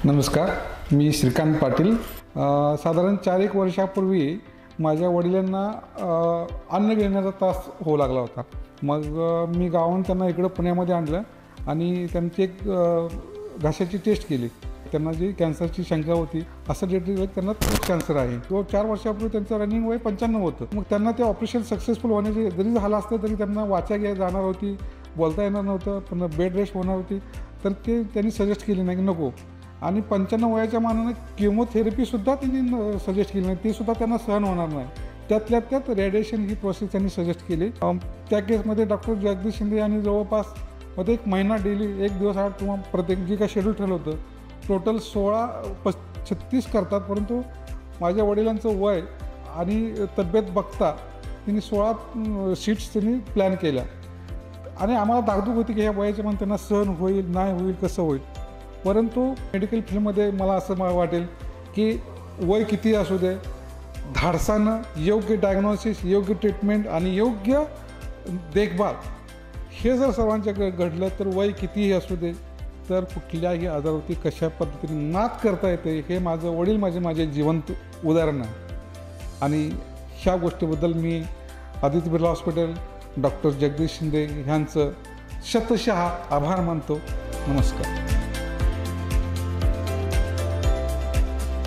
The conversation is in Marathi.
नमस्कार, मी श्रीकांत पाटील। साधारण 4-1 वर्षापूर्वी माझ्या वडिलांना अन्न गिळण्याचा त्रास होऊ लागला होता। मग मी गावाहून त्यांना इकडं पुण्यामध्ये आणलं आणि त्यांची एक घशाची टेस्ट केली। त्यांना जी कॅन्सरची शंका होती, असं डिटेक्ट त्यांना कॅन्सर आहे। तो 4 वर्षापूर्वी त्यांचं रनिंग वय 95 होतं। मग त्यांना ते ऑपरेशन सक्सेसफुल होण्याची जरी झालं असतं तरी त्यांना वाचा जाणार होती, बोलता येणार नव्हतं, पण बेड रेस्ट होणार होती। तर ते त्यांनी सजेस्ट केली नाही की नको। आणि 95 वयाच्या मानाने किमोथेरपीसुद्धा त्यांनी सजेस्ट केली नाही, ती सुद्धा त्यांना सहन होणार नाही। त्यातल्या त्यात रेडिएशन ही प्रोसेस त्यांनी सजेस्ट केली। त्या केसमध्ये डॉक्टर जगदीश शिंदे यांनी जवळपास मध्ये 1 महिना डेली 1 दिवस आड किंवा प्रत्येक जे काही शेड्यूल ठरलं होतं टोटल 16-36 करतात। परंतु माझ्या वडिलांचं वय आणि तब्येत बघता त्यांनी 16 शीट्स त्यांनी प्लॅन केल्या आणि आम्हाला धाकधूक होती की ह्या वयाच्या मग त्यांना सहन होईल नाही होईल कसं होईल। परंतु मेडिकल फील्डमध्ये मला असं वाटेल की वय किती असू दे, धाडसानं योग्य डायग्नोसिस, योग्य ट्रीटमेंट आणि योग्य देखभाल हे जर सर्वांच्या घडलं तर वय कितीही असू दे तर कुठल्याही आजारावरती कशा पद्धतीने मात करता येते हे माझं वडील माझे जिवंत उदाहरण आहे। आणि ह्या गोष्टीबद्दल मी आदित्य बिर्ला हॉस्पिटल, डॉक्टर जगदीश शिंदे ह्यांचं शतशः आभार मानतो। नमस्कार।